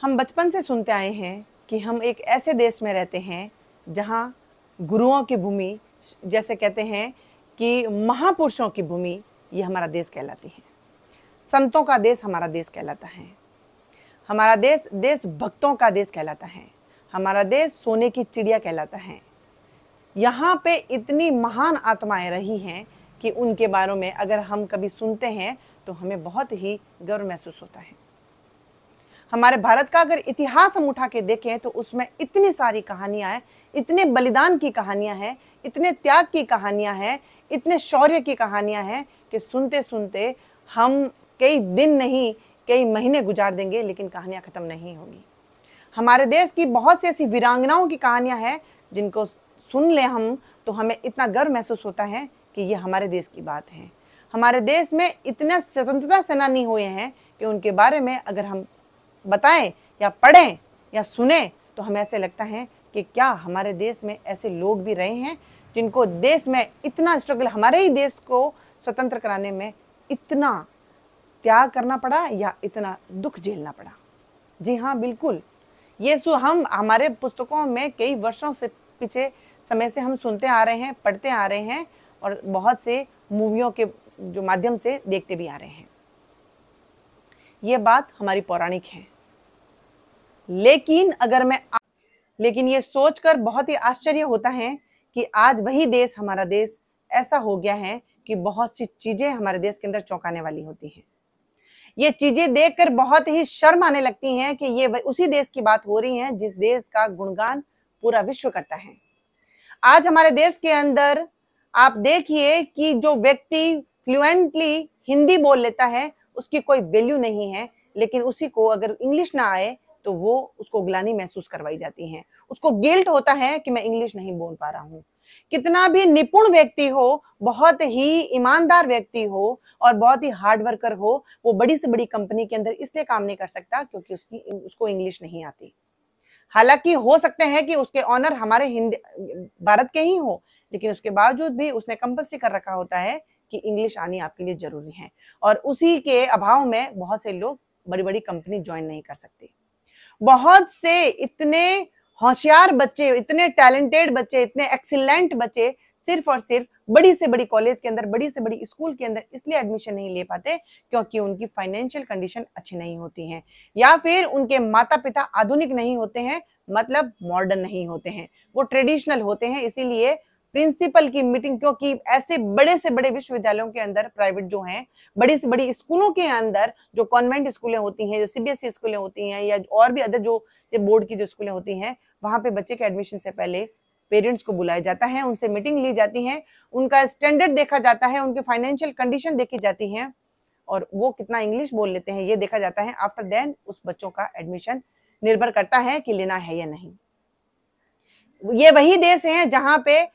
हम बचपन से सुनते आए हैं कि हम एक ऐसे देश में रहते हैं जहाँ गुरुओं की भूमि, जैसे कहते हैं कि महापुरुषों की भूमि, ये हमारा देश कहलाती है। संतों का देश हमारा देश कहलाता है। हमारा देश देश भक्तों का देश कहलाता है। हमारा देश सोने की चिड़िया कहलाता है। यहाँ पे इतनी महान आत्माएं रही हैं कि उनके बारे में अगर हम कभी सुनते हैं तो हमें बहुत ही गर्व महसूस होता है। हमारे भारत का अगर इतिहास हम उठा के देखें तो उसमें इतनी सारी कहानियां हैं, इतने बलिदान की कहानियां हैं, इतने त्याग की कहानियां हैं, इतने शौर्य की कहानियां हैं कि सुनते सुनते हम कई दिन नहीं, कई महीने गुजार देंगे, लेकिन कहानियां खत्म नहीं होगी। हमारे देश की बहुत सी ऐसी वीरांगनाओं की कहानियां हैं जिनको सुन ले हम तो हमें इतना गर्व महसूस होता है कि ये हमारे देश की बात है। हमारे देश में इतने स्वतंत्रता सेनानी हुए हैं कि उनके बारे में अगर हम बताएं या पढ़ें या सुने तो हमें ऐसे लगता है कि क्या हमारे देश में ऐसे लोग भी रहे हैं जिनको देश में इतना स्ट्रगल, हमारे ही देश को स्वतंत्र कराने में इतना त्याग करना पड़ा या इतना दुख झेलना पड़ा। जी हाँ, बिल्कुल। ये हम हमारे पुस्तकों में कई वर्षों से पीछे समय से हम सुनते आ रहे हैं, पढ़ते आ रहे हैं और बहुत से मूवियों के जो माध्यम से देखते भी आ रहे हैं। ये बात हमारी पौराणिक है, लेकिन ये सोचकर बहुत ही आश्चर्य होता है कि आज वही देश, हमारा देश ऐसा हो गया है कि बहुत सी चीजें हमारे देश के अंदर चौंकाने वाली होती हैं। ये चीजें देखकर बहुत ही शर्म आने लगती हैं कि ये उसी देश की बात हो रही है जिस देश का गुणगान पूरा विश्व करता है। आज हमारे देश के अंदर आप देखिए कि जो व्यक्ति फ्लुएंटली हिंदी बोल लेता है उसकी कोई वैल्यू नहीं है, लेकिन उसी को अगर इंग्लिश ना आए तो वो उसको ग्लानि महसूस करवाई जाती है। उसको गिल्ट होता है कि मैं इंग्लिश नहीं बोल पा रहा हूँ। कितना भी निपुण व्यक्ति हो, बहुत ही ईमानदार व्यक्ति हो और बहुत ही हार्ड वर्कर हो, वो बड़ी से बड़ी कंपनी के अंदर इसलिए काम नहीं कर सकता क्योंकि उसको इंग्लिश नहीं आती। हालांकि हो सकते हैं कि उसके ऑनर हमारे हिंदी भारत के ही हो, लेकिन उसके बावजूद भी उसने कंपल्सरी कर रखा होता है कि इंग्लिश आनी आपके लिए जरूरी है और उसी के अभाव में बहुत से लोग बड़ी बड़ी कंपनी ज्वाइन नहीं कर सकते। बहुत से इतने होशियार बच्चे, इतने टैलेंटेड बच्चे, इतने एक्सीलेंट बच्चे सिर्फ और सिर्फ बड़ी से बड़ी कॉलेज के अंदर, बड़ी से बड़ी स्कूल के अंदर इसलिए एडमिशन नहीं ले पाते क्योंकि उनकी फाइनेंशियल कंडीशन अच्छी नहीं होती है या फिर उनके माता पिता आधुनिक नहीं होते हैं, मतलब मॉडर्न नहीं होते हैं, वो ट्रेडिशनल होते हैं। इसीलिए प्रिंसिपल की मीटिंग, क्योंकि ऐसे बड़े से बड़े विश्वविद्यालयों के अंदर, प्राइवेट जो हैं, बड़ी से बड़ी स्कूलों के अंदर जो कॉन्वेंट स्कूलें होती हैं, जो सीबीएसई स्कूलें होती हैं या और भी अदर जो बोर्ड की जो स्कूलें होती हैं, वहां पे बच्चे के एडमिशन से पहले पेरेंट्स को बुलाया जाता है, उनसे मीटिंग ली जाती है, उनका स्टैंडर्ड देखा जाता है, उनकी फाइनेंशियल कंडीशन देखी जाती है और वो कितना इंग्लिश बोल लेते हैं ये देखा जाता है। आफ्टर देन उस बच्चों का एडमिशन निर्भर करता है कि लेना है या नहीं। ये वही देश है जहां पे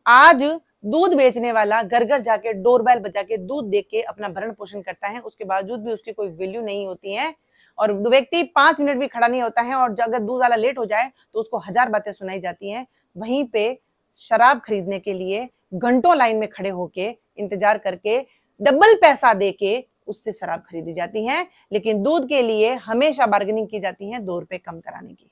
आज दूध बेचने वाला घर घर जाके डोरबेल बजा के दूध दे के अपना भरण पोषण करता है, उसके बावजूद भी उसकी कोई वैल्यू नहीं होती है और व्यक्ति 5 मिनट भी खड़ा नहीं होता है और अगर दूध वाला लेट हो जाए तो उसको 1000 बातें सुनाई जाती हैं। वहीं पे शराब खरीदने के लिए घंटों लाइन में खड़े होके इंतजार करके डबल पैसा दे के उससे शराब खरीदी जाती है, लेकिन दूध के लिए हमेशा बार्गेनिंग की जाती है 2 रुपए कम कराने की।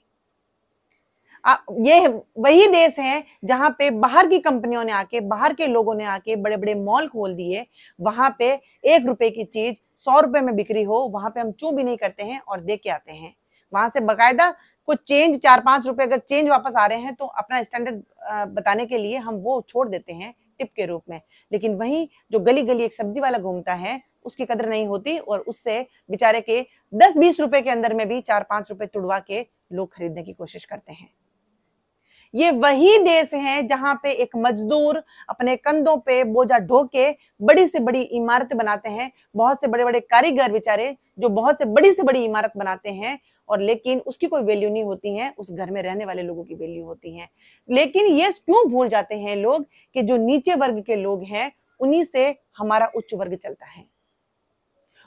ये वही देश है जहां पे बाहर की कंपनियों ने आके, बाहर के लोगों ने आके बड़े बड़े मॉल खोल दिए। वहां पे 1 रुपए की चीज 100 रुपए में बिक्री हो, वहां पे हम चू भी नहीं करते हैं और दे के आते हैं। वहां से बकायदा कुछ चेंज 4-5 रुपए अगर चेंज वापस आ रहे हैं तो अपना स्टैंडर्ड बताने के लिए हम वो छोड़ देते हैं टिप के रूप में। लेकिन वहीं जो गली गली एक सब्जी वाला घूमता है उसकी कदर नहीं होती और उससे बेचारे के 10-20 रुपए के अंदर में भी 4-5 रुपए तुड़वा के लोग खरीदने की कोशिश करते हैं। ये वही देश है जहां पे एक मजदूर अपने कंधों पे बोझा ढो के बड़ी से बड़ी इमारत बनाते हैं। बहुत से बड़े बड़े कारीगर बेचारे जो बहुत से बड़ी इमारत बनाते हैं और लेकिन उसकी कोई वैल्यू नहीं होती है, उस घर में रहने वाले लोगों की वैल्यू होती है। लेकिन ये क्यों भूल जाते हैं लोग कि जो नीचे वर्ग के लोग हैं उन्हीं से हमारा उच्च वर्ग चलता है।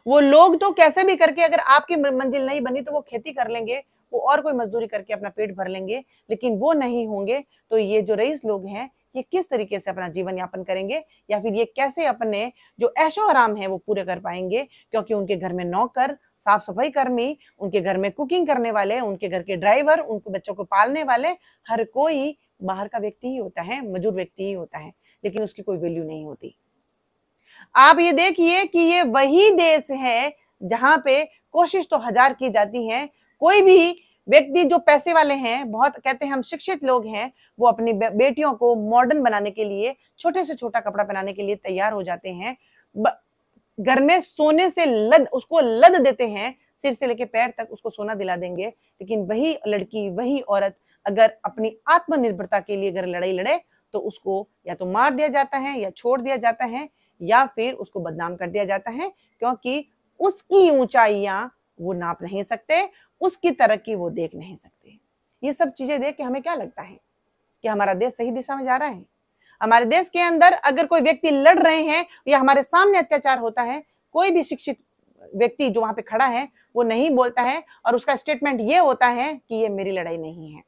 वो लोग तो कैसे भी करके अगर आपकी मंजिल नहीं बनी तो वो खेती कर लेंगे, वो और कोई मजदूरी करके अपना पेट भर लेंगे, लेकिन वो नहीं होंगे तो ये जो रईस लोग हैं ये किस तरीके से अपना जीवन यापन करेंगे, या फिर ये कैसे अपने जो ऐशो आराम है वो पूरे कर पाएंगे, क्योंकि उनके घर में नौकर, साफ सफाई कर्मी, उनके घर में कुकिंग करने वाले, उनके घर के ड्राइवर, उनके बच्चों को पालने वाले, हर कोई बाहर का व्यक्ति ही होता है, मजदूर व्यक्ति ही होता है, लेकिन उसकी कोई वैल्यू नहीं होती। आप ये देखिए कि ये वही देश है जहां पे कोशिश तो हजार की जाती है, कोई भी व्यक्ति जो पैसे वाले हैं, बहुत कहते हैं हम शिक्षित लोग हैं, वो अपनी बेटियों को मॉडर्न बनाने के लिए, छोटे से छोटा कपड़ा पहनाने के लिए तैयार हो जाते हैं, घर में सोने से उसको लद देते हैं, सिर से लेके पैर तक उसको सोना दिला देंगे। लेकिन वही लड़की, वही औरत अगर अपनी आत्मनिर्भरता के लिए अगर लड़ाई लड़े तो उसको या तो मार दिया जाता है, या छोड़ दिया जाता है, या फिर उसको बदनाम कर दिया जाता है, क्योंकि उसकी ऊंचाइयां वो नाप नहीं सकते, उसकी तरक्की वो देख नहीं सकते। ये सब चीजें देख के हमें क्या लगता है कि हमारा देश सही दिशा में जा रहा है? हमारे देश के अंदर अगर कोई व्यक्ति लड़ रहे हैं या हमारे सामने अत्याचार होता है, कोई भी शिक्षित व्यक्ति जो वहां पे खड़ा है वो नहीं बोलता है, और उसका स्टेटमेंट ये होता है कि ये मेरी लड़ाई नहीं है,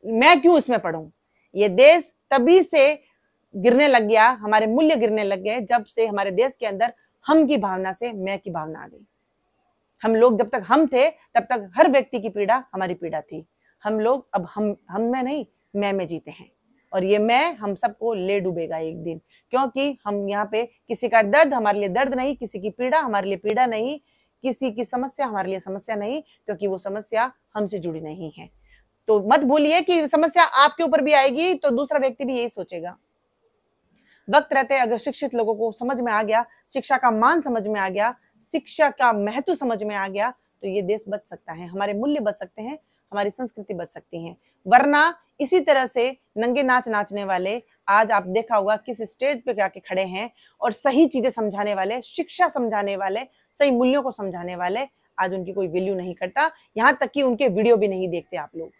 मैं क्यों इसमें पढ़ूं। ये देश तभी से गिरने लग गया, हमारे मूल्य गिरने लग गए, जब से हमारे देश के अंदर हम की भावना से मैं की भावना आ गई। हम लोग जब तक हम थे तब तक हर व्यक्ति की पीड़ा हमारी पीड़ा थी। हम लोग अब हम में नहीं, मैं में जीते हैं, और ये मैं हम सबको ले डूबेगा एक दिन, क्योंकि हम यहाँ पे किसी का दर्द हमारे लिए दर्द नहीं, किसी की पीड़ा हमारे लिए पीड़ा नहीं, किसी की समस्या हमारे लिए समस्या नहीं, क्योंकि वो समस्या हमसे जुड़ी नहीं है। तो मत भूलिए कि समस्या आपके ऊपर भी आएगी तो दूसरा व्यक्ति भी यही सोचेगा। वक्त रहते अगर शिक्षित लोगों को समझ में आ गया, शिक्षा का मान समझ में आ गया, शिक्षा का महत्व समझ में आ गया, तो ये देश बच सकता है, हमारे मूल्य बच सकते हैं, हमारी संस्कृति बच सकती है। वरना इसी तरह से नंगे नाच नाचने वाले, आज आप देखा होगा किस स्टेज पे जाके खड़े हैं, और सही चीजें समझाने वाले, शिक्षा समझाने वाले, सही मूल्यों को समझाने वाले, आज उनकी कोई वैल्यू नहीं करता। यहां तक कि उनके वीडियो भी नहीं देखते आप लोग,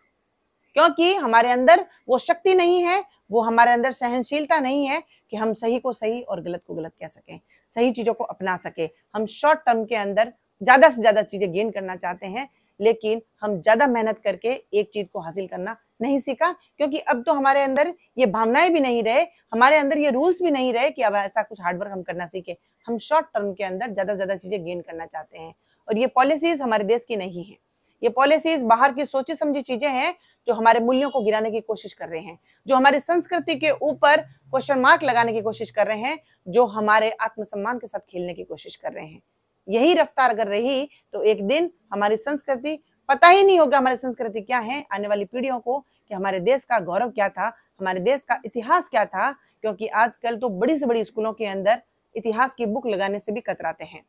क्योंकि हमारे अंदर वो शक्ति नहीं है, वो हमारे अंदर सहनशीलता नहीं है कि हम सही को सही और गलत को गलत कह सकें, सही चीजों को अपना सके। हम शॉर्ट टर्म के अंदर ज्यादा से ज्यादा चीजें गेन करना चाहते हैं, लेकिन हम ज्यादा मेहनत करके एक चीज को हासिल करना नहीं सीखा, क्योंकि अब तो हमारे अंदर ये भावनाएं भी नहीं रहे, हमारे अंदर ये रूल्स भी नहीं रहे कि अब ऐसा कुछ हार्डवर्क हम करना सीखे। हम शॉर्ट टर्म के अंदर ज्यादा से ज्यादा चीजें गेन करना चाहते हैं, और ये पॉलिसीज हमारे देश की नहीं है। ये पॉलिसीज बाहर की सोची समझी चीजें हैं जो हमारे मूल्यों को गिराने की कोशिश कर रहे हैं, जो हमारी संस्कृति के ऊपर क्वेश्चन मार्क लगाने की कोशिश कर रहे हैं, जो हमारे आत्मसम्मान के साथ खेलने की कोशिश कर रहे हैं। यही रफ्तार अगर रही तो एक दिन हमारी संस्कृति, पता ही नहीं होगा हमारी संस्कृति क्या है आने वाली पीढ़ियों को, कि हमारे देश का गौरव क्या था, हमारे देश का इतिहास क्या था। क्योंकि आजकल तो बड़ी से बड़ी स्कूलों के अंदर इतिहास की बुक लगाने से भी कतराते हैं।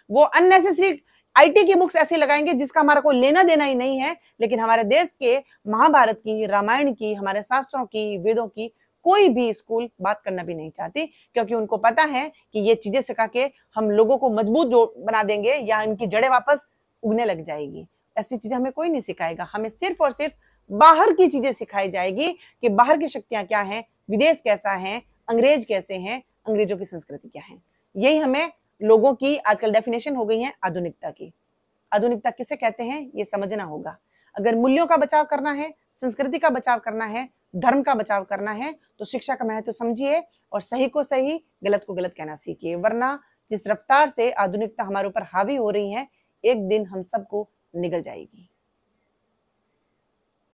वो अननेसेसरी आईटी की बुक्स ऐसे लगाएंगे जिसका हमारा कोई लेना देना ही नहीं है, लेकिन हमारे देश के महाभारत की, रामायण की, हमारे शास्त्रों की, वेदों की कोई भी स्कूल बात करना भी नहीं चाहती, क्योंकि उनको पता है कि ये चीजें सिखा के हम लोगों को मजबूत जो बना देंगे या इनकी जड़ें वापस उगने लग जाएगी। ऐसी चीजें हमें कोई नहीं सिखाएगा, हमें सिर्फ और सिर्फ बाहर की चीजें सिखाई जाएगी कि बाहर की शक्तियां क्या हैं, विदेश कैसा है, अंग्रेज कैसे हैं, अंग्रेजों की संस्कृति क्या है। यही हमें लोगों की आजकल डेफिनेशन हो गई है आधुनिकता की। आधुनिकता किसे कहते हैं ये समझना होगा। अगर मूल्यों का बचाव करना है, संस्कृति का बचाव करना है, धर्म का बचाव करना है, तो शिक्षा का महत्व समझिए और सही को सही, गलत को गलत कहना सीखिए। वरना जिस रफ्तार से आधुनिकता हमारे ऊपर हावी हो रही है, एक दिन हम सबको निगल जाएगी।